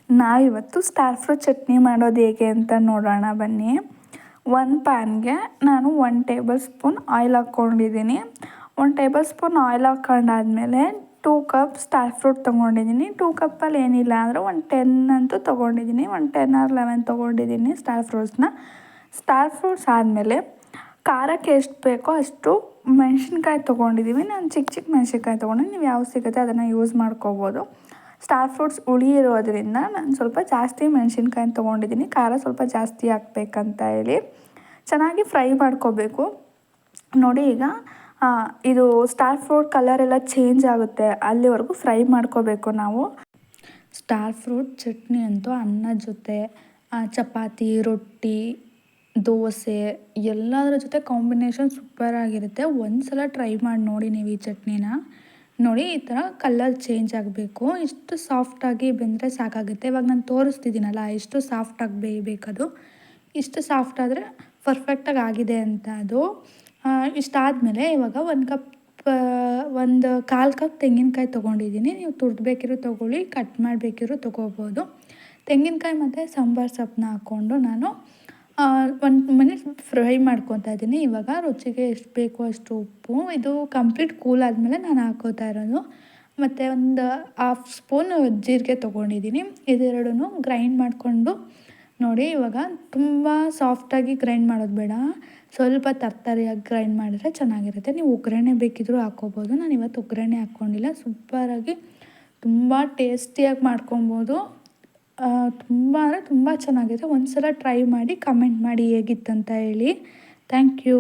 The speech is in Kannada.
ನಾವಿವತ್ತು ಸ್ಟಾರ್ ಫ್ರೂಟ್ ಚಟ್ನಿ ಮಾಡೋದು ಹೇಗೆ ಅಂತ ನೋಡೋಣ ಬನ್ನಿ. ಒಂದು ಪ್ಯಾನ್ಗೆ ನಾನು 1 ಟೇಬಲ್ ಸ್ಪೂನ್ ಆಯಿಲ್ ಹಾಕ್ಕೊಂಡಿದ್ದೀನಿ. 1 ಟೇಬಲ್ ಸ್ಪೂನ್ ಆಯಿಲ್ ಹಾಕ್ಕೊಂಡಾದ್ಮೇಲೆ 2 ಕಪ್ ಸ್ಟಾರ್ ಫ್ರೂಟ್ ತೊಗೊಂಡಿದ್ದೀನಿ. 2 ಕಪ್ಪಲ್ಲಿ ಏನಿಲ್ಲ ಅಂದರೆ ಒಂದು 10 ಅಂತೂ ತೊಗೊಂಡಿದ್ದೀನಿ. ಒಂದು 10 ಆರ್ 11 ತೊಗೊಂಡಿದ್ದೀನಿ ಸ್ಟಾರ್ ಫ್ರೂಟ್ಸ್ನ. ಸ್ಟಾರ್ ಫ್ರೂಟ್ಸ್ ಆದಮೇಲೆ ಖಾರಕ್ಕೆ ಎಷ್ಟು ಬೇಕೋ ಅಷ್ಟು ಮೆಣಸಿನ್ಕಾಯಿ ತೊಗೊಂಡಿದ್ದೀವಿ. ನಾನು ಚಿಕ್ಕ ಚಿಕ್ಕ ಮೆಣಸಿನ್ಕಾಯಿ ತೊಗೊಂಡು, ನೀವು ಯಾವ ಸಿಗುತ್ತೆ ಅದನ್ನು ಯೂಸ್ ಮಾಡ್ಕೋಬೋದು. ಸ್ಟಾರ್ ಫ್ರೂಟ್ಸ್ ಹುಳಿ ಇರೋದ್ರಿಂದ ನಾನು ಸ್ವಲ್ಪ ಜಾಸ್ತಿ ಮೆಣಸಿನ್ಕಾಯಿ ತೊಗೊಂಡಿದ್ದೀನಿ. ಖಾರ ಸ್ವಲ್ಪ ಜಾಸ್ತಿ ಹಾಕ್ಬೇಕಂತ ಹೇಳಿ ಚೆನ್ನಾಗಿ ಫ್ರೈ ಮಾಡ್ಕೋಬೇಕು. ನೋಡಿ, ಈಗ ಇದು ಸ್ಟಾರ್ ಫ್ರೂಟ್ ಕಲರೆಲ್ಲ ಚೇಂಜ್ ಆಗುತ್ತೆ ಅಲ್ಲಿವರೆಗೂ ಫ್ರೈ ಮಾಡ್ಕೋಬೇಕು ನಾವು. ಸ್ಟಾರ್ ಫ್ರೂಟ್ ಚಟ್ನಿ ಅಂತೂ ಅನ್ನದ ಜೊತೆ, ಚಪಾತಿ, ರೊಟ್ಟಿ, ದೋಸೆ ಎಲ್ಲದರ ಜೊತೆ ಕಾಂಬಿನೇಷನ್ ಸೂಪರಾಗಿರುತ್ತೆ. ಒಂದು ಸಲ ಟ್ರೈ ಮಾಡಿ ನೋಡಿ ನೀವು ಈ ಚಟ್ನಿನ. ನೋಡಿ, ಈ ಥರ ಕಲರ್ ಚೇಂಜ್ ಆಗಬೇಕು. ಇಷ್ಟು ಸಾಫ್ಟಾಗಿ ಬೆಂದರೆ ಸಾಕಾಗುತ್ತೆ. ಇವಾಗ ನಾನು ತೋರಿಸ್ತಿದ್ದೀನಲ್ಲ, ಎಷ್ಟು ಸಾಫ್ಟಾಗಿ ಬೇಯಬೇಕದು. ಇಷ್ಟು ಸಾಫ್ಟ್ ಆದರೆ ಪರ್ಫೆಕ್ಟಾಗಿ ಆಗಿದೆ ಅಂತ ಅದು. ಇಷ್ಟಾದಮೇಲೆ ಇವಾಗ ಒಂದು 1/4 ಕಪ್ ತೆಂಗಿನಕಾಯಿ ತೊಗೊಂಡಿದ್ದೀನಿ. ನೀವು ತುರಿದ್ಬೇಕಿರೋ ತೊಗೊಳ್ಳಿ, ಕಟ್ ಮಾಡಬೇಕಿರೋ ತೊಗೋಬೋದು. ತೆಂಗಿನಕಾಯಿ ಮತ್ತು ಸಾಂಬಾರು ಸೊಪ್ಪನ್ನ ಹಾಕ್ಕೊಂಡು ನಾನು 1 ಮಿನಿಟ್ ಫ್ರೈ ಮಾಡ್ಕೊತಾ ಇದ್ದೀನಿ. ಇವಾಗ ರುಚಿಗೆ ಎಷ್ಟು ಬೇಕೋ ಅಷ್ಟು ಉಪ್ಪು. ಇದು ಕಂಪ್ಲೀಟ್ ಕೂಲ್ ಆದಮೇಲೆ ನಾನು ಹಾಕೋತಾ ಇರೋದು. ಮತ್ತು ಒಂದು 1/2 ಸ್ಪೂನ್ ಜೀರಿಗೆ ತೊಗೊಂಡಿದ್ದೀನಿ. ಇದೆರಡೂ ಗ್ರೈಂಡ್ ಮಾಡಿಕೊಂಡು ನೋಡಿ. ಇವಾಗ ತುಂಬ ಸಾಫ್ಟಾಗಿ ಗ್ರೈಂಡ್ ಮಾಡೋದು ಬೇಡ, ಸ್ವಲ್ಪ ತರ್ತರಿಯಾಗಿ ಗ್ರೈಂಡ್ ಮಾಡಿದ್ರೆ ಚೆನ್ನಾಗಿರುತ್ತೆ. ನೀವು ಒಗ್ಗರಣೆ ಬೇಕಿದ್ರೂ ಹಾಕ್ಕೋಬೋದು. ನಾನು ಇವತ್ತು ಒಗ್ಗರಣೆ ಹಾಕ್ಕೊಂಡಿಲ್ಲ. ಸೂಪರಾಗಿ ತುಂಬ ಟೇಸ್ಟಿಯಾಗಿ ಮಾಡ್ಕೊಬೋದು. ತುಂಬ ಅಂದರೆ ತುಂಬ ಚೆನ್ನಾಗಿದೆ. ಒಂದು ಸಲ ಟ್ರೈ ಮಾಡಿ ಕಮೆಂಟ್ ಮಾಡಿ ಹೇಗಿತ್ತಂತ ಹೇಳಿ. Thank you.